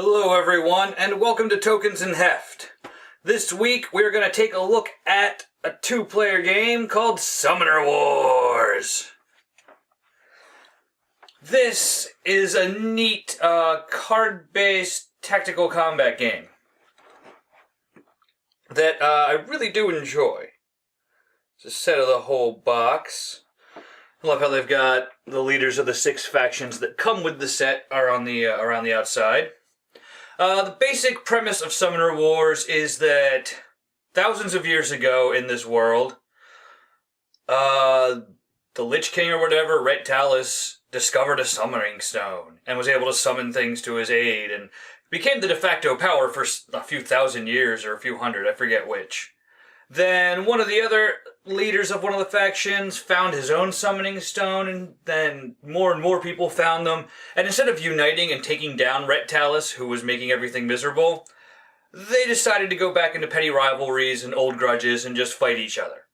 Hello everyone, and welcome to Tokens and Heft. This week we're going to take a look at a two-player game called Summoner Wars. This is a neat card-based tactical combat game that I really do enjoy. It's a set of the whole box. I love how they've got the leaders of the 6 factions that come with the set are on the around the outside. The basic premise of Summoner Wars is that thousands of years ago in this world, the Lich King or whatever, Ret-Talus, discovered a summoning stone and was able to summon things to his aid and became the de facto power for a few thousand years or a few hundred, I forget which. Then one of the other leaders of one of the factions found his own summoning stone, and then more and more people found them. And instead of uniting and taking down Ret-Talus, who was making everything miserable, they decided to go back into petty rivalries and old grudges and just fight each other.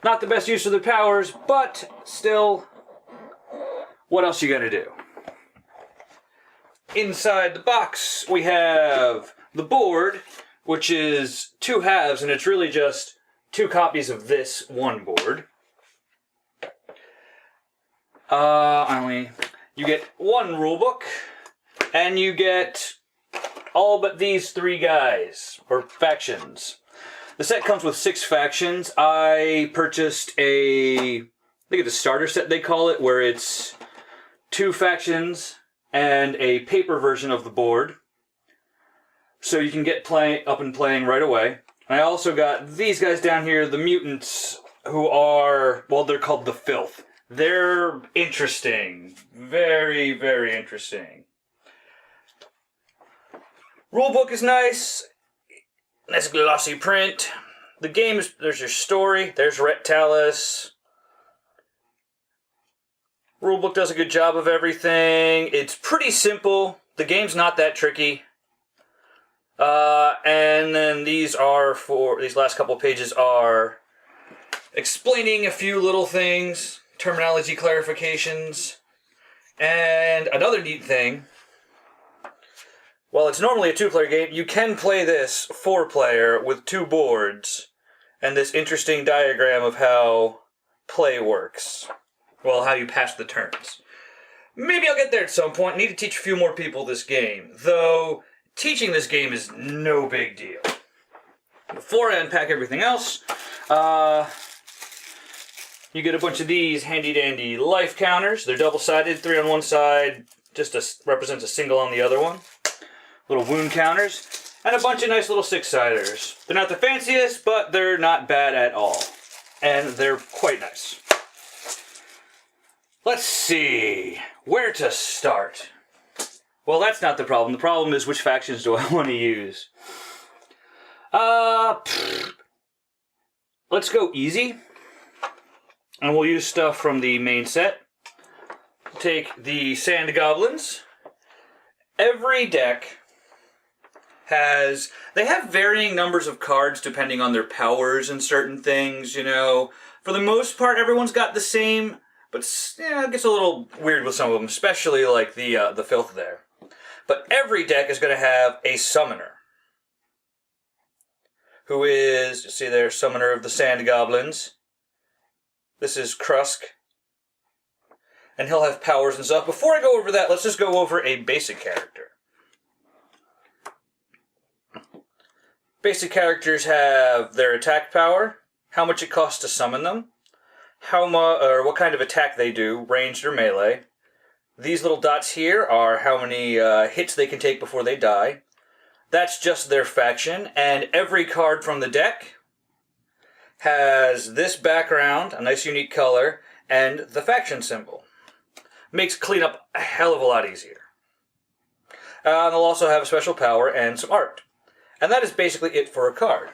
Not the best use of their powers, but still, what else you gotta do? Inside the box, we have the board, which is 2 halves, and it's really just 2 copies of this one board. You get 1 rulebook, and you get all but these 3 guys, or factions. The set comes with 6 factions. I purchased I think it's a starter set they call it, where it's 2 factions and a paper version of the board. So you can get up and playing right away. I also got these guys down here, the mutants, who are, well, they're called the Filth. They're interesting. Very, very interesting. Rulebook is nice. Nice glossy print. The game is, there's your story. There's Ret-Talus. Rulebook does a good job of everything. It's pretty simple. The game's not that tricky. And then these last couple pages are explaining a few little things, terminology clarifications, and another neat thing. While it's normally a 2-player game, you can play this 4-player with 2 boards, and this interesting diagram of how play works. Well, how you pass the turns. Maybe I'll get there at some point. I need to teach a few more people this game, though teaching this game is no big deal. Before I unpack everything else, you get a bunch of these handy-dandy life counters. They're double-sided, 3 on one side, represents a single on the other one. Little wound counters, and a bunch of nice little 6-siders. They're not the fanciest, but they're not bad at all. And they're quite nice. Let's see, where to start? Well, that's not the problem. The problem is, which factions do I want to use? Let's go easy. And we'll use stuff from the main set. Take the Sand Goblins. Every deck they have varying numbers of cards depending on their powers and certain things, you know. For the most part, everyone's got the same, but yeah, it gets a little weird with some of them, especially like the Filth there. But every deck is going to have a summoner, who is, you see there, summoner of the Sand Goblins. This is Krusk, and he'll have powers and stuff. Before I go over that, let's just go over a basic character. Basic characters have their attack power, how much it costs to summon them, what kind of attack they do, ranged or melee. These little dots here are how many hits they can take before they die. That's just their faction, and every card from the deck has this background, a nice unique color, and the faction symbol. Makes cleanup a hell of a lot easier. They'll also have a special power and some art. And that is basically it for a card.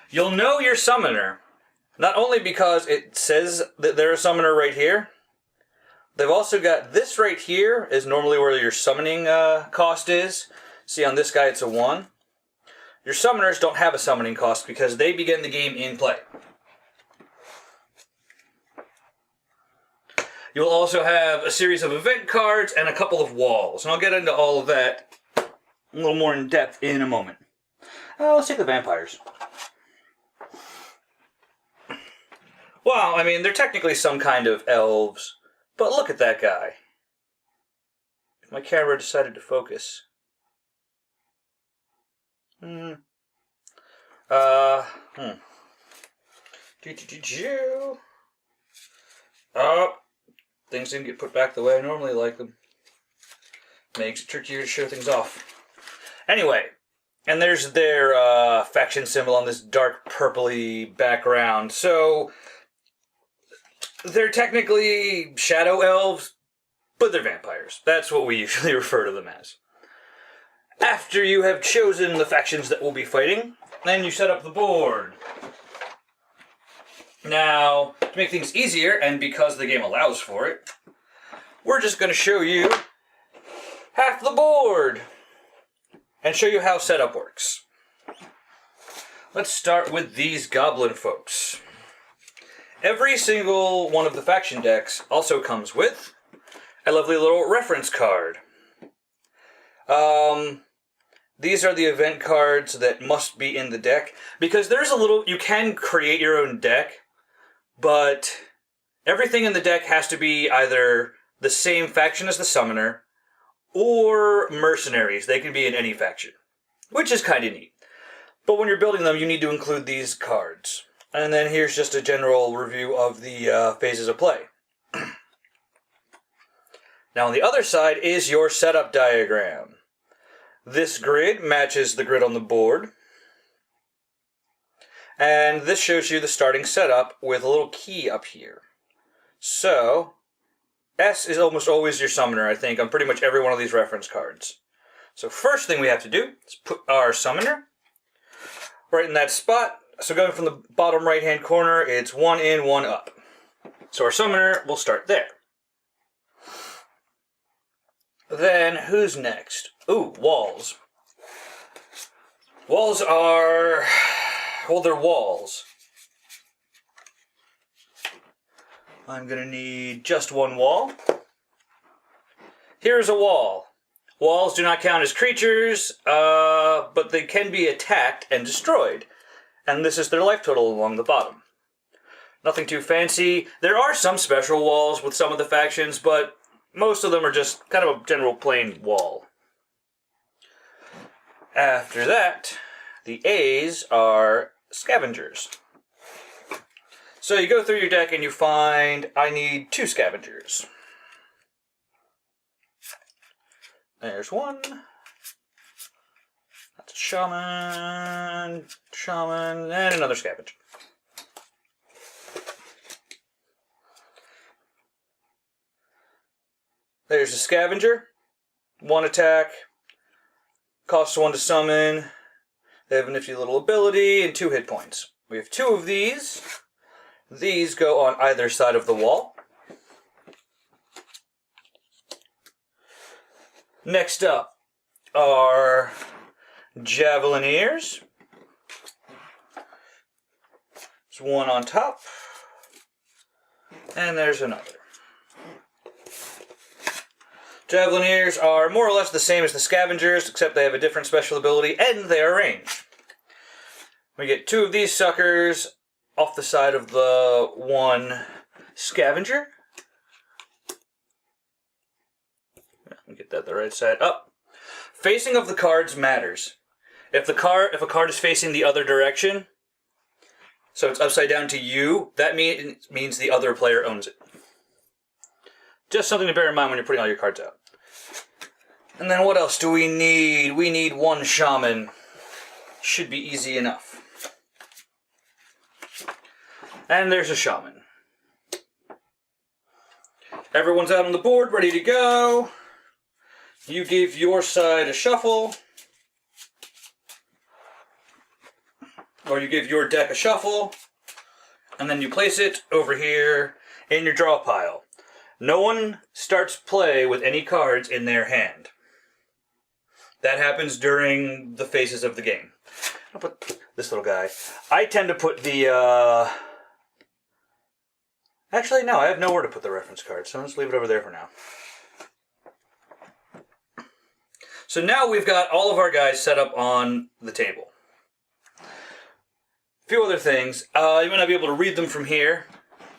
You'll know your summoner, not only because it says that they're a summoner right here. They've also got this right here is normally where your summoning cost is. See, on this guy it's a 1. Your summoners don't have a summoning cost because they begin the game in play. You'll also have a series of event cards and a couple of walls. And I'll get into all of that a little more in depth in a moment. Let's take the vampires. Well, I mean, they're technically some kind of elves, but look at that guy. If my camera decided to focus. Oh, things didn't get put back the way I normally like them. Makes it trickier to show things off. Anyway, and there's their faction symbol on this dark purpley background. So they're technically shadow elves, but they're vampires. That's what we usually refer to them as. After you have chosen the factions that will be fighting, then you set up the board. Now, to make things easier, and because the game allows for it, we're just going to show you half the board and show you how setup works. Let's start with these goblin folks. Every single one of the faction decks also comes with a lovely little reference card. These are the event cards that must be in the deck, because there's a little, you can create your own deck, but everything in the deck has to be either the same faction as the summoner or mercenaries. They can be in any faction, which is kind of neat. But when you're building them, you need to include these cards. And then here's just a general review of the phases of play. Now on the other side is your setup diagram. This grid matches the grid on the board. And this shows you the starting setup with a little key up here. So, S is almost always your summoner, I think, on pretty much every one of these reference cards. So first thing we have to do is put our summoner right in that spot. So going from the bottom right-hand corner, it's 1 in, 1 up. So our summoner will start there. Then, who's next? Ooh, walls. Walls are... well, they're walls. I'm going to need just one wall. Here's a wall. Walls do not count as creatures, but they can be attacked and destroyed. And this is their life total along the bottom. Nothing too fancy. There are some special walls with some of the factions, but most of them are just kind of a general plain wall. After that, the A's are scavengers. So you go through your deck and you find, I need 2 scavengers. There's one. That's a shaman, and another scavenger. There's a scavenger. 1 attack. Costs 1 to summon. They have a nifty little ability and 2 hit points. We have 2 of these. These go on either side of the wall. Next up are Javelineers. There's one on top. And there's another. Javelineers are more or less the same as the Scavengers, except they have a different special ability, and they are ranged. We get 2 of these suckers off the side of the one Scavenger. Let me get that the right side up. Facing of the cards matters. If a card is facing the other direction, so it's upside down to you, that means the other player owns it. Just something to bear in mind when you're putting all your cards out. And then what else do we need? We need 1 shaman. Should be easy enough. And there's a shaman. Everyone's out on the board, ready to go. You give your side a shuffle. Or you give your deck a shuffle. And then you place it over here in your draw pile. No one starts play with any cards in their hand. That happens during the phases of the game. I'll put this little guy. I tend to put the... Actually, no, I have nowhere to put the reference card, so let's leave it over there for now. So now we've got all of our guys set up on the table. A few other things. You might not be able to read them from here.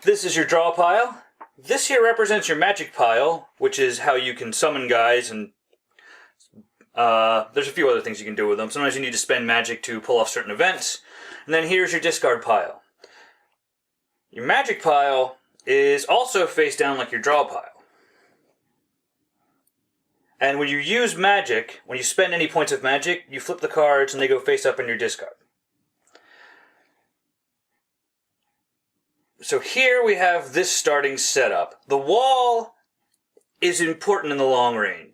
This is your draw pile. This here represents your magic pile, which is how you can summon guys, and there's a few other things you can do with them. Sometimes you need to spend magic to pull off certain events. And then here's your discard pile. Your magic pile is also face down like your draw pile. And when you use magic, when you spend any points of magic, you flip the cards and they go face up in your discard. So here we have this starting setup. The wall is important in the long run.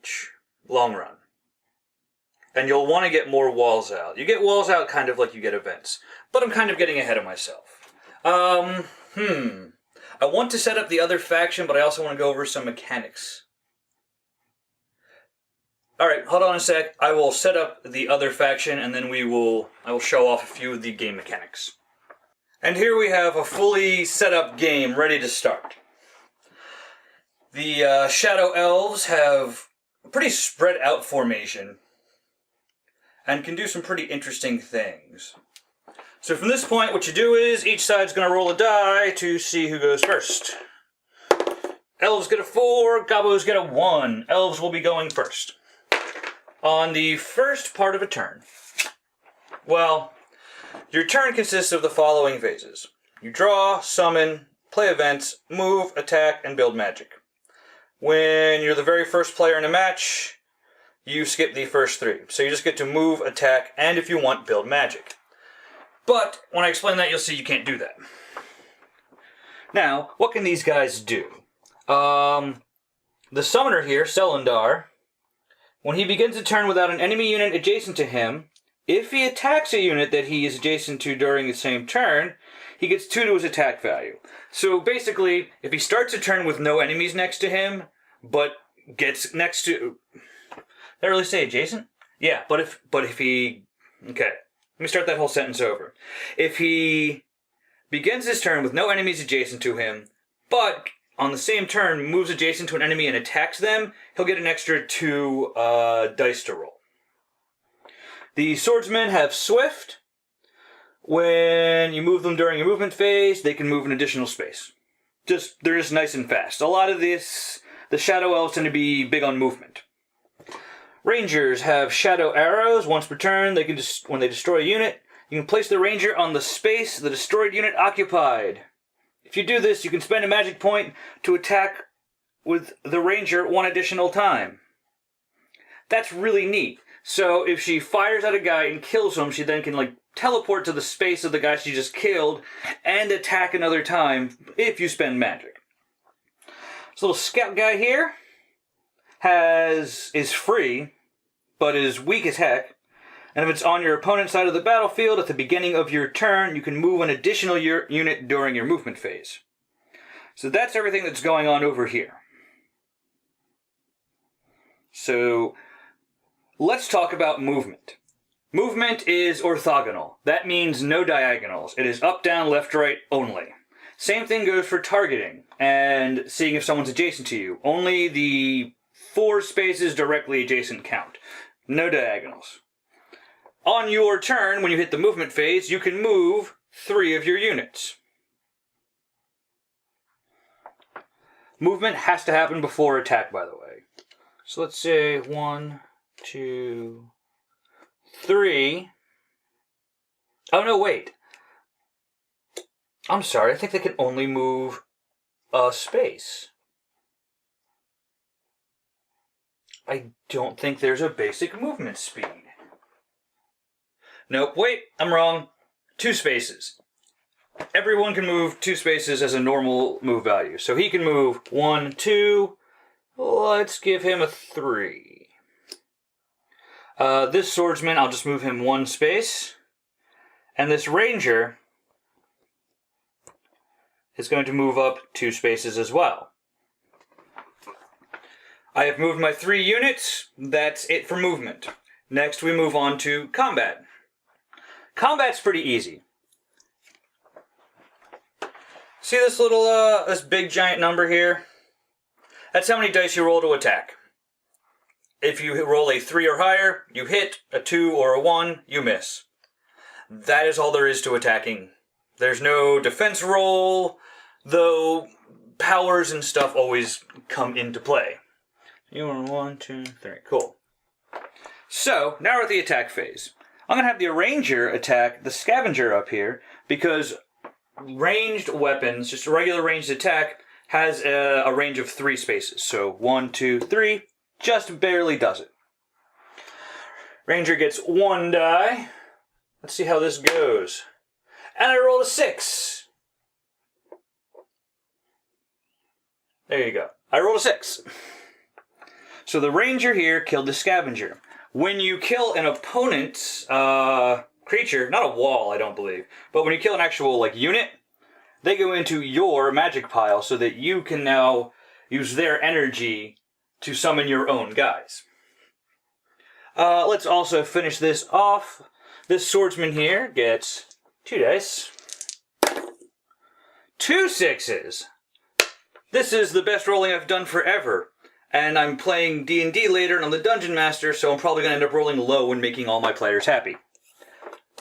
And you'll want to get more walls out. You get walls out kind of like you get events. But I'm kind of getting ahead of myself. I want to set up the other faction, but I also want to go over some mechanics. Alright, hold on a sec. I will set up the other faction, and then I will show off a few of the game mechanics. And here we have a fully set up game ready to start. The Shadow Elves have a pretty spread out formation and can do some pretty interesting things. So from this point, what you do is each side's going to roll a die to see who goes first. Elves get a 4, Gobos get a 1. Elves will be going first. On the first part of a turn, well, your turn consists of the following phases. You draw, summon, play events, move, attack, and build magic. When you're the very first player in a match, you skip the first 3. So you just get to move, attack, and if you want, build magic. But when I explain that, you'll see you can't do that. Now, what can these guys do? The summoner here, Selendar, when he begins a turn without an enemy unit adjacent to him, if he attacks a unit that he is adjacent to during the same turn, he gets 2 to his attack value. So basically, if he starts a turn with no enemies next to him, but gets next to... Did I really say adjacent? Yeah, but if he... Okay, let me start that whole sentence over. If he begins his turn with no enemies adjacent to him, but on the same turn moves adjacent to an enemy and attacks them, he'll get an extra 2 dice to roll. The swordsmen have swift. When you move them during your movement phase, they can move an additional space. They're just nice and fast. A lot of this, the Shadow Elves tend to be big on movement. Rangers have shadow arrows. Once per turn, they can when they destroy a unit, you can place the ranger on the space the destroyed unit occupied. If you do this, you can spend a magic point to attack with the ranger 1 additional time. That's really neat. So if she fires at a guy and kills him, she then can teleport to the space of the guy she just killed and attack another time if you spend magic. This little scout guy here is free, but is weak as heck. And if it's on your opponent's side of the battlefield at the beginning of your turn, you can move an additional unit during your movement phase. So that's everything that's going on over here. So let's talk about movement. Movement is orthogonal. That means no diagonals. It is up, down, left, right only. Same thing goes for targeting and seeing if someone's adjacent to you. Only the 4 spaces directly adjacent count. No diagonals. On your turn, when you hit the movement phase, you can move 3 of your units. Movement has to happen before attack, by the way. So let's say 1, 2, 3. Oh, no, wait. I'm sorry, I think they can only move a space. I don't think there's a basic movement speed. Nope, wait, I'm wrong. 2 spaces. Everyone can move 2 spaces as a normal move value. So he can move 1, 2. Let's give him a 3. This swordsman, I'll just move him 1 space. And this ranger is going to move up 2 spaces as well. I have moved my 3 units. That's it for movement. Next we move on to combat. Combat's pretty easy. See this little, this big giant number here? That's how many dice you roll to attack. If you roll a 3 or higher, you hit. A 2 or a 1, you miss. That is all there is to attacking. There's no defense roll, though powers and stuff always come into play. You want 1, 2, 3. Cool. So, now we're at the attack phase. I'm going to have the Ranger attack the Scavenger up here, because ranged weapons, just a regular ranged attack, has a range of 3 spaces. So 1, 2, 3, just barely does it. Ranger gets 1 die. Let's see how this goes. And I rolled a 6. There you go. I rolled a 6. So the Ranger here killed the Scavenger. When you kill an opponent's creature, not a wall, I don't believe, but when you kill an actual unit, they go into your magic pile so that you can now use their energy to summon your own guys. Let's also finish this off. This swordsman here gets 2 dice. 2 6s. This is the best rolling I've done forever. And I'm playing D&D later and I'm the Dungeon Master, so I'm probably going to end up rolling low and making all my players happy.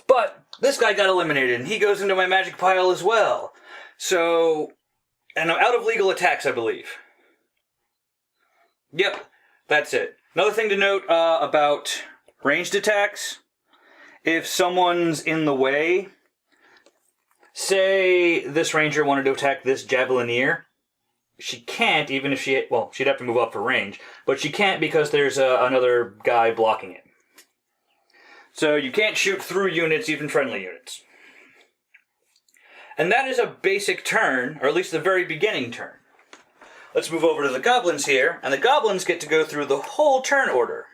But this guy got eliminated and he goes into my magic pile as well. So, and I'm out of legal attacks, I believe. Yep, that's it. Another thing to note about ranged attacks, if someone's in the way, say this Ranger wanted to attack this Javelineer, she can't, even if she, well, she'd have to move up for range, but she can't because there's another guy blocking it. So you can't shoot through units, even friendly units. And that is a basic turn, or at least the very beginning turn. Let's move over to the Goblins here, and the Goblins get to go through the whole turn order.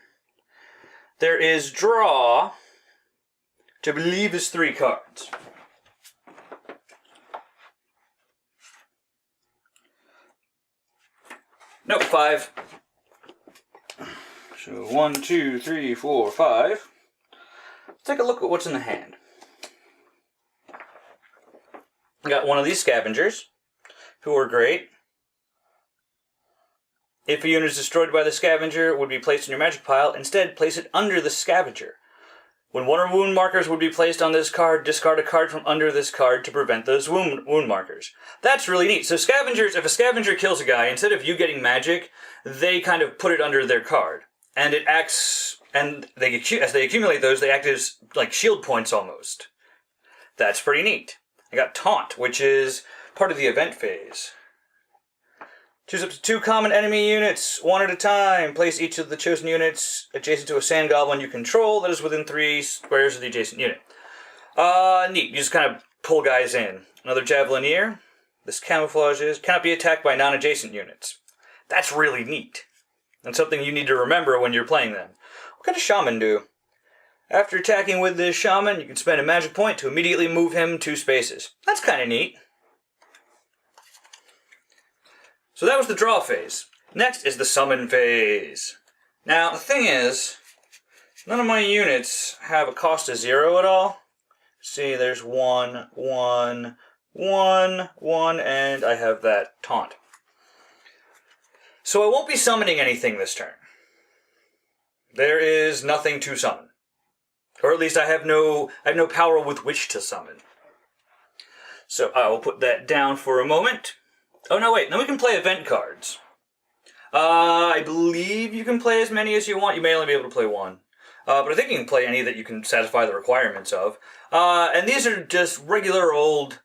There is draw, which I believe is 3 cards. Nope, 5. So 1, 2, 3, 4, 5. Let's take a look at what's in the hand. I got one of these Scavengers, who are great. If a unit is destroyed by the Scavenger, it would be placed in your magic pile. Instead, place it under the Scavenger. When 1 wound markers would be placed on this card, discard a card from under this card to prevent those wound markers. That's really neat. So Scavengers, if a Scavenger kills a guy, instead of you getting magic, they kind of put it under their card. And it acts, and as they accumulate those, they act as like shield points almost. That's pretty neat. I got Taunt, which is part of the event phase. Choose up to 2 common enemy units, 1 at a time. Place each of the chosen units adjacent to a sand goblin you control that is within 3 squares of the adjacent unit. Neat. You just kind of pull guys in. Another Javelineer. This camouflages. Cannot be attacked by non-adjacent units. That's really neat. And something you need to remember when you're playing them. What can a Shaman do? After attacking with this Shaman, you can spend a magic point to immediately move him 2 spaces. That's kind of neat. So that was the draw phase. Next is the summon phase. Now, the thing is, none of my units have a cost of 0 at all. See, there's 1, 1, 1, 1, and I have that taunt. So I won't be summoning anything this turn. There is nothing to summon. Or at least I have no power with which to summon. So I will put that down for a moment. Oh, no, wait. Then we can play event cards. I believe you can play as many as you want. You may only be able to play 1. But I think you can play any that you can satisfy the requirements of. And these are just regular old,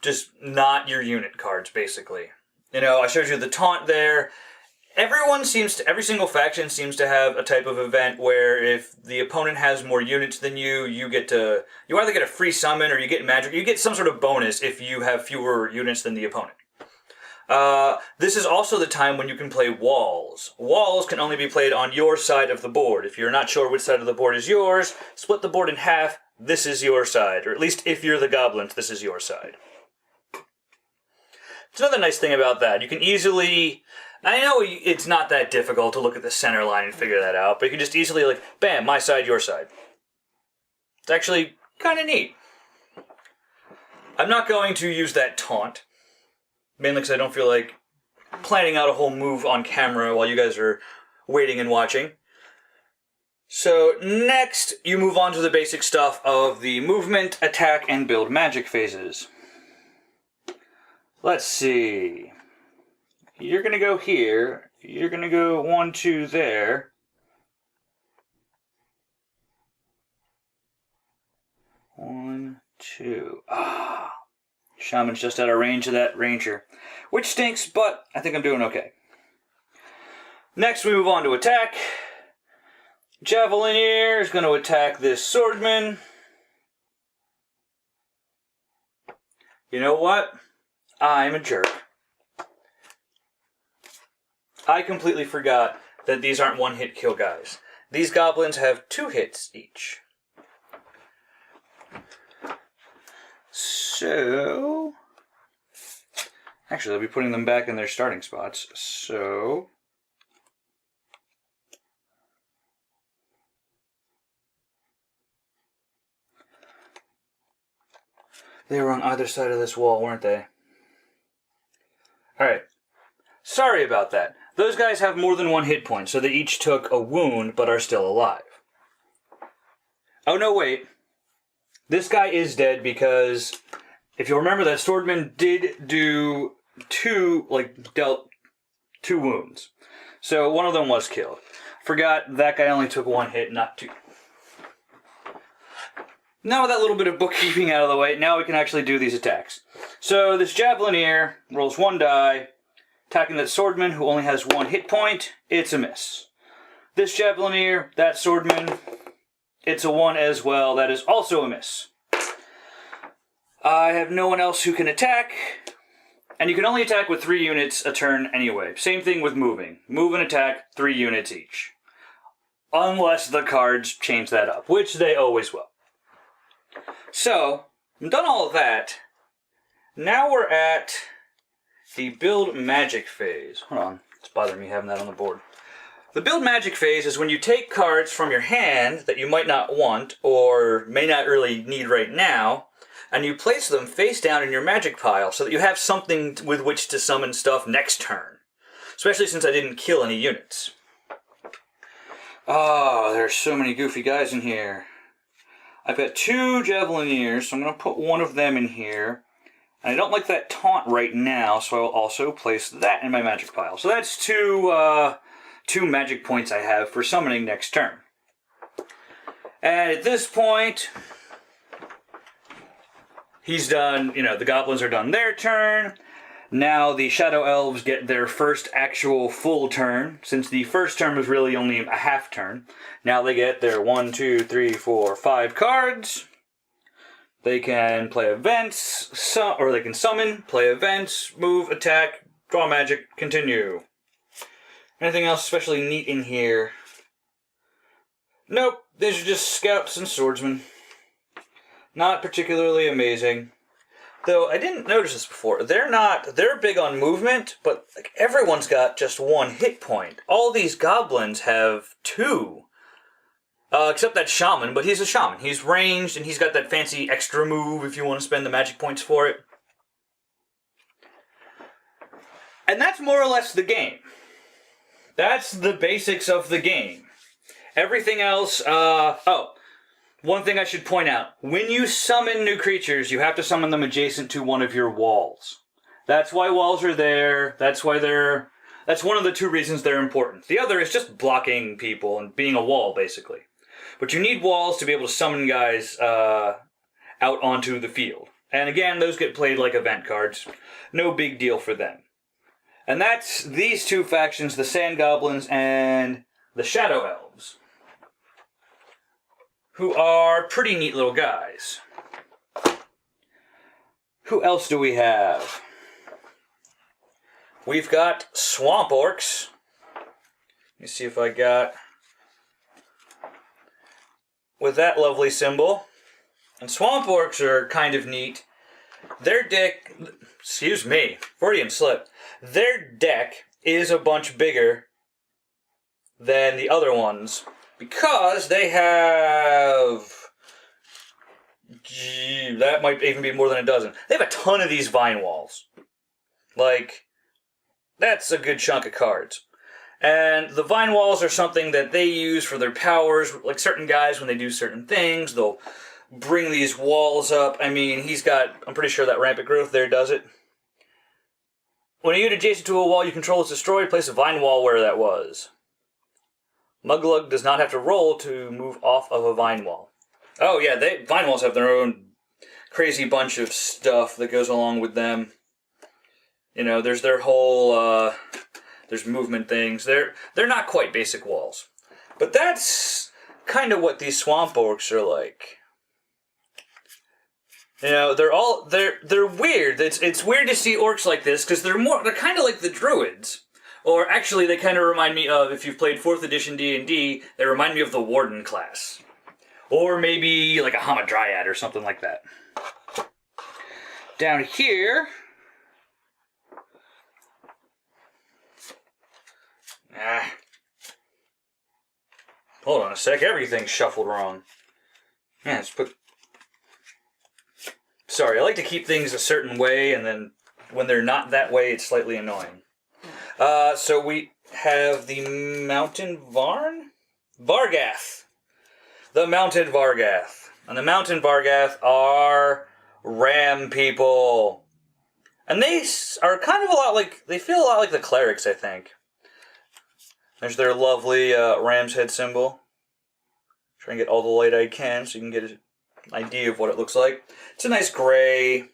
just not your unit cards, basically. You know, I showed you the taunt there. Every single faction seems to have a type of event where if the opponent has more units than you, you either get a free summon or you get magic. You get some sort of bonus if you have fewer units than the opponent. This is also the time when you can play walls. Walls can only be played on your side of the board. If you're not sure which side of the board is yours, split the board in half. This is your side. Or at least if you're the goblins, this is your side. It's another nice thing about that. You can easily... I know it's not that difficult to look at the center line and figure that out, but you can just easily, like, bam, my side, your side. It's actually kind of neat. I'm not going to use that taunt. Mainly because I don't feel like planning out a whole move on camera while you guys are waiting and watching. So next, you move on to the basic stuff of the movement, attack, and build magic phases. Let's see. You're going to go here. You're going to go 1, 2 there. One, two. Shaman's just out of range of that ranger. Which stinks, but I think I'm doing okay. Next, we move on to attack. Javelineer is going to attack this swordman. You know what? I'm a jerk. I completely forgot that these aren't one-hit kill guys. These goblins have 2 hits each. So... Actually, I'll be putting them back in their starting spots. So... They were on either side of this wall, weren't they? Alright. Sorry about that. Those guys have more than 1 hit point, so they each took a wound, but are still alive. Oh no, wait. This guy is dead because, if you'll remember, that swordman did do dealt 2 wounds. So one of them was killed. Forgot that guy only took 1 hit, not 2. Now with that little bit of bookkeeping out of the way, now we can actually do these attacks. So this Javelineer rolls 1 die, attacking that swordman who only has 1 hit point. It's a miss. This Javelineer, that swordman, it's a 1 as well. That is also a miss. I have no one else who can attack. And you can only attack with 3 units a turn anyway. Same thing with moving. Move and attack, 3 units each. Unless the cards change that up, which they always will. So, I've done all of that. Now we're at the build magic phase. Hold on, it's bothering me having that on the board. The build magic phase is when you take cards from your hand that you might not want or may not really need right now, and you place them face down in your magic pile so that you have something with which to summon stuff next turn. Especially since I didn't kill any units. Oh, there's so many goofy guys in here. I've got 2 Javelineers, so I'm going to put 1 of them in here. And I don't like that taunt right now, so I will also place that in my magic pile. So that's 2 magic points I have for summoning next turn. And at this point, he's done, the goblins are done their turn. Now the Shadow Elves get their first actual full turn, since the first turn was really only a half turn. Now they get their 1, 2, 3, 4, 5 cards. They can play events, or they can summon, play events, move, attack, draw magic, continue. Anything else especially neat in here? Nope, these are just scouts and swordsmen. Not particularly amazing. Though, I didn't notice this before. They're big on movement, but everyone's got just 1 hit point. All these goblins have 2. Except that shaman, but he's a shaman. He's ranged, and he's got that fancy extra move if you want to spend the magic points for it. And that's more or less the game. That's the basics of the game. Everything else, one thing I should point out. When you summon new creatures, you have to summon them adjacent to one of your walls. That's why walls are there. That's one of the 2 reasons they're important. The other is just blocking people and being a wall, basically. But you need walls to be able to summon guys out onto the field. And again, those get played like event cards. No big deal for them. And that's these 2 factions, the Sand Goblins and the Shadow Elves, who are pretty neat little guys. Who else do we have? We've got Swamp Orcs. Let me see if I got... With that lovely symbol. And Swamp Orcs are kind of neat. Their deck... Excuse me, Freudian slip. Their deck is a bunch bigger than the other ones. Because they have... that might even be more than a dozen. They have a ton of these vine walls. Like, that's a good chunk of cards. And the vine walls are something that they use for their powers. Like certain guys, when they do certain things, they'll bring these walls up. I mean, I'm pretty sure that rampant growth there does it. When a unit adjacent to a wall you control is destroyed, place a vine wall where that was. Muglug does not have to roll to move off of a vine wall. Oh yeah, vine walls have their own crazy bunch of stuff that goes along with them. You know, there's their whole, there's movement things. They're not quite basic walls. But that's kind of what these swamp orcs are like. You know, they're weird. It's weird to see orcs like this, because they're kind of like the druids. Or actually, they kind of remind me of, if you've played 4th edition D&D, they remind me of the Warden class. Or maybe like a Hamadryad or something like that. Down here... Hold on a sec, everything's shuffled wrong. Yeah, let's put... Sorry, I like to keep things a certain way, and then when they're not that way, it's slightly annoying. So we have the Mountain Vargath. The Mountain Vargath. And the Mountain Vargath are ram people. And they are kind of they feel a lot like the clerics, I think. There's their lovely ram's head symbol. Try and get all the light I can so you can get an idea of what it looks like. It's a nice gray.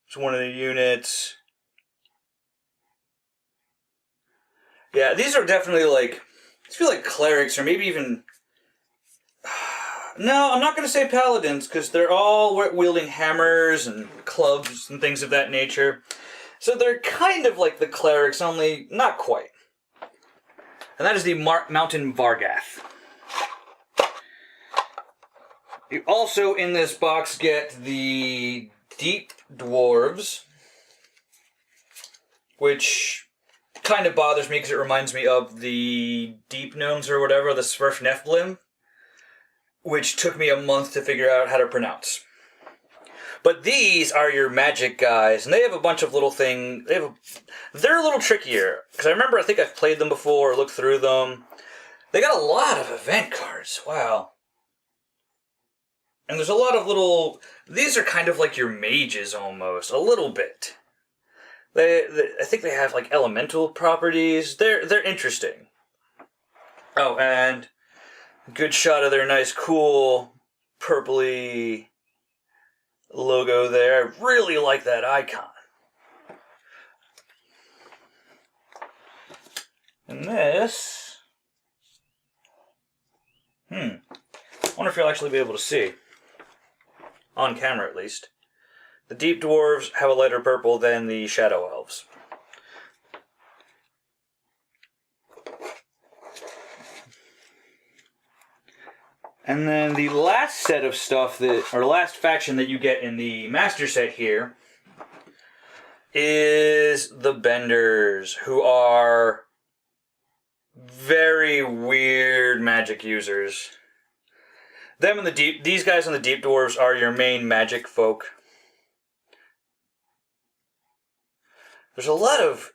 It's one of the units. Yeah, these are definitely I feel like clerics, or maybe even... No, I'm not going to say paladins, because they're all wielding hammers and clubs and things of that nature. So they're kind of like the clerics, only not quite. And that is the Mountain Vargath. You also, in this box, get the Deep Dwarves, which kind of bothers me because it reminds me of the Deep Gnomes or whatever, the Sverf Nephilim, which took me a month to figure out how to pronounce. But these are your magic guys, and they have a bunch of little things. They're a little trickier, because I think I've played them before or looked through them. They got a lot of event cards. Wow. And there's a lot of little... These are kind of like your mages, almost. A little bit. I think they have, elemental properties. They're interesting. Oh, and... Good shot of their nice, cool, purpley logo there. I really like that icon. And this... I wonder if you'll actually be able to see. On camera, at least. The Deep Dwarves have a lighter purple than the Shadow Elves. And then the last set of stuff last faction that you get in the Master Set here is the Benders, who are very weird magic users. These guys in the Deep Dwarves are your main magic folk. There's a lot of...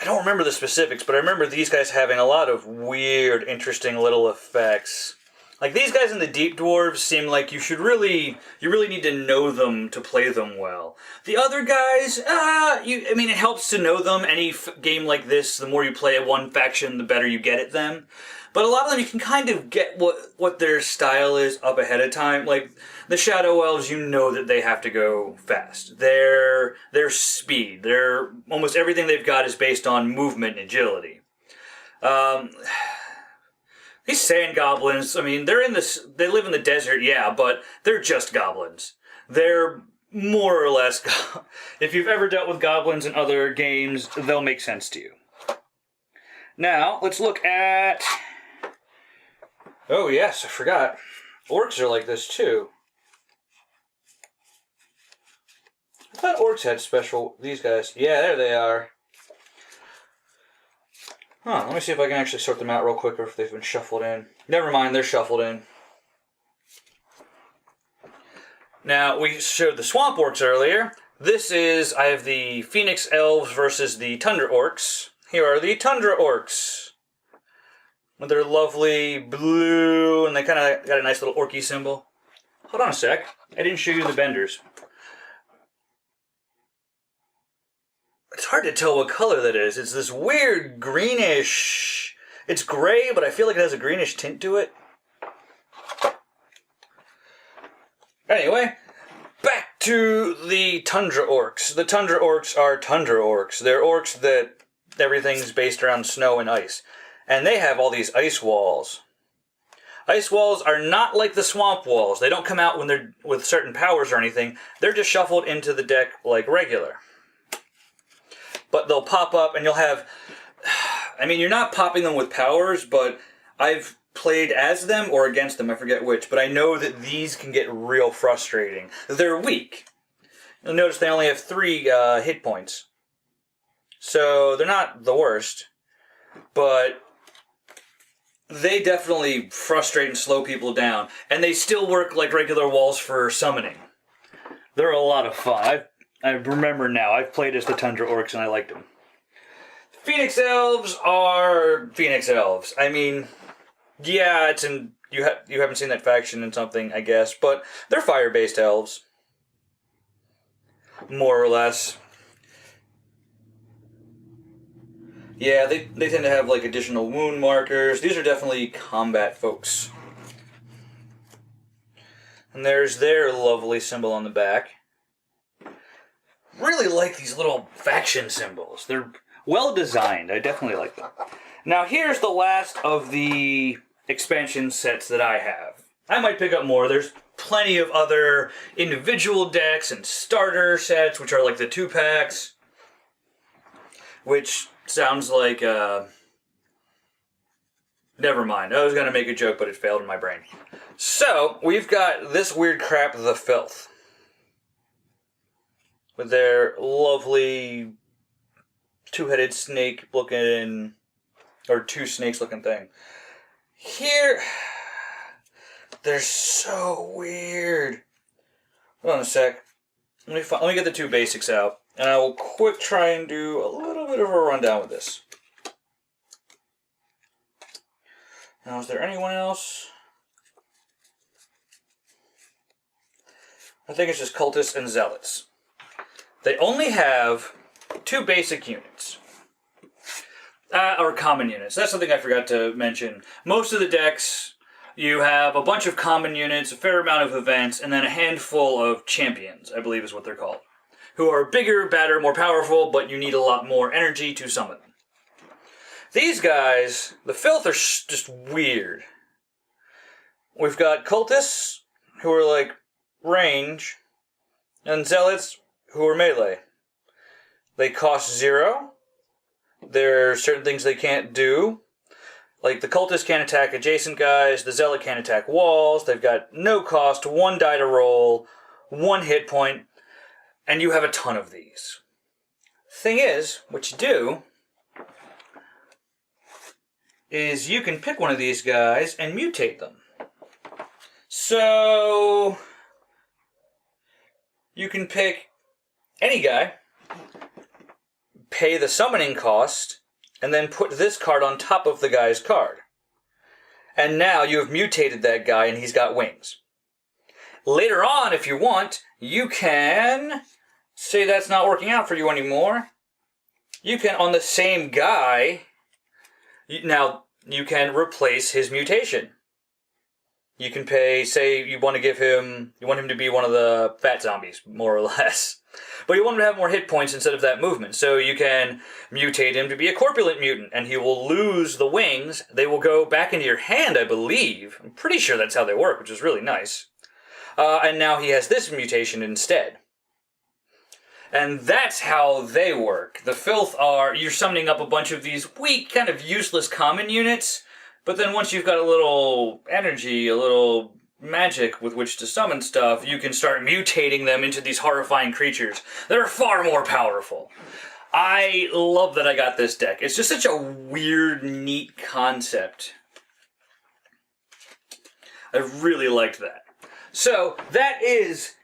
I don't remember the specifics, but I remember these guys having a lot of weird, interesting little effects. These guys in the Deep Dwarves seem like you really need to know them to play them well. The other guys, it helps to know them. Any game like this, the more you play one faction, the better you get at them. But a lot of them, you can kind of get what their style is up ahead of time. Like, the Shadow Elves, you know that they have to go fast. Their speed, almost everything they've got is based on movement and agility. These sand goblins, they live in the desert, yeah, but they're just goblins. They're more or less, if you've ever dealt with goblins in other games, they'll make sense to you. Now, let's look at... Oh yes, I forgot. Orcs are like this too. I thought orcs had these guys. Yeah, there they are. Huh, let me see if I can actually sort them out real quick or if they've been shuffled in. Never mind, they're shuffled in. Now, we showed the Swamp Orcs earlier. I have the Phoenix Elves versus the Tundra Orcs. Here are the Tundra Orcs. With their lovely blue, and they kind of got a nice little orky symbol. Hold on a sec. I didn't show you the benders. It's hard to tell what color that is. It's this weird greenish... It's gray, but I feel like it has a greenish tint to it. Anyway, back to the Tundra Orcs. The Tundra Orcs are Tundra Orcs. They're orcs that everything's based around snow and ice. And they have all these ice walls. Ice walls are not like the swamp walls. They don't come out when they're with certain powers or anything. They're just shuffled into the deck like regular. But they'll pop up and you'll have... I mean, you're not popping them with powers, but I've played as them or against them, I forget which, but I know that these can get real frustrating. They're weak. You'll notice they only have 3 hit points. So they're not the worst, but they definitely frustrate and slow people down. And they still work like regular walls for summoning. They're a lot of fun. I remember now, I've played as the Tundra Orcs and I liked them. Phoenix Elves are Phoenix Elves. I mean, yeah, it's in you haven't seen that faction in something, I guess, but they're fire-based elves. More or less. Yeah, they tend to have like additional wound markers. These are definitely combat folks. And there's their lovely symbol on the back. Really like these little faction symbols. They're well designed. I definitely like them. Now here's the last of the expansion sets that I have. I might pick up more. There's plenty of other individual decks and starter sets, which are like the 2-packs. Which sounds like, never mind. I was going to make a joke, but it failed in my brain. So, we've got this weird crap, the Filth. With their lovely 2-headed snake looking, or 2 snakes looking thing. Here, they're so weird. Hold on a sec. Let me get the 2 basics out, and I will quick try and do a little bit of a rundown with this. Now, is there anyone else? I think it's just cultists and zealots. They only have 2 basic units. Or common units. That's something I forgot to mention. Most of the decks, you have a bunch of common units, a fair amount of events, and then a handful of champions, I believe is what they're called. Who are bigger, badder, more powerful, but you need a lot more energy to summon them. These guys, the Filth, are just weird. We've got cultists, who are like range, and zealots, who are melee. They cost 0. There are certain things they can't do. Like the cultist can't attack adjacent guys, the zealot can't attack walls, they've got no cost, 1 die to roll, 1 hit point, and you have a ton of these. Thing is, what you do is you can pick one of these guys and mutate them. So you can pick any guy, pay the summoning cost, and then put this card on top of the guy's card. And now you have mutated that guy and he's got wings. Later on, if you want, you can say that's not working out for you anymore. You can, on the same guy, now you can replace his mutation. You can pay, say you want him to be one of the fat zombies, more or less. But you want him to have more hit points instead of that movement. So you can mutate him to be a corpulent mutant, and he will lose the wings. They will go back into your hand, I believe. I'm pretty sure that's how they work, which is really nice. And now he has this mutation instead. And that's how they work. The Filth are, you're summoning up a bunch of these weak, kind of useless common units, but then once you've got a little energy, a little magic with which to summon stuff, you can start mutating them into these horrifying creatures that are far more powerful. I love that I got this deck. It's just such a weird, neat concept. I really liked that. So, that is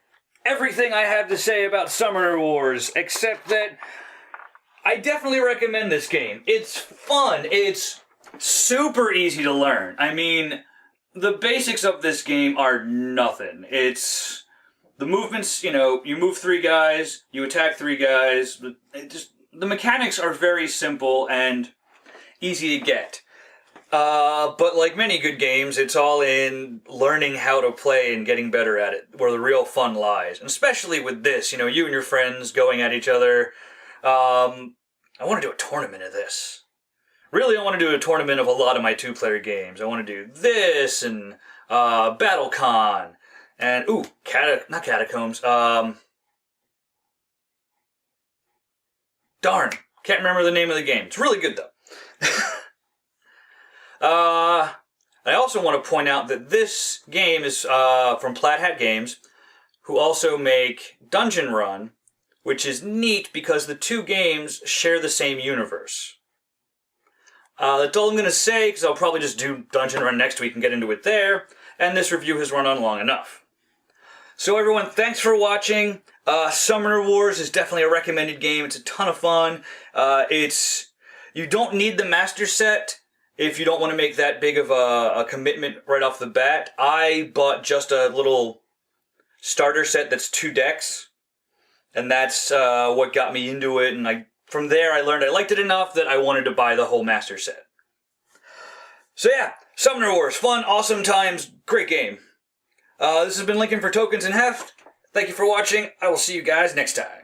everything I have to say about Summoner Wars, except that I definitely recommend this game. It's fun. It's super easy to learn. I mean, the basics of this game are nothing. It's the movements, you know, you move 3 guys, you attack 3 guys. The mechanics are very simple and easy to get. But like many good games, it's all in learning how to play and getting better at it, where the real fun lies. And especially with this, you know, you and your friends going at each other. I want to do a tournament of this. Really, I want to do a tournament of a lot of my 2-player games. I want to do this and BattleCon and not Catacombs. Darn, can't remember the name of the game. It's really good though. I also want to point out that this game is from Plaid Hat Games, who also make Dungeon Run, which is neat because the 2 games share the same universe. That's all I'm going to say, because I'll probably just do Dungeon Run next week and get into it there, and this review has run on long enough. So everyone, thanks for watching. Summoner Wars is definitely a recommended game. It's a ton of fun. You don't need the master set if you don't want to make that big of a commitment right off the bat. I bought just a little starter set that's 2 decks, and that's what got me into it, and from there I learned I liked it enough that I wanted to buy the whole master set. So yeah, Summoner Wars, fun, awesome times, great game. This has been Lincoln for Tokens and Heft. Thank you for watching. I will see you guys next time.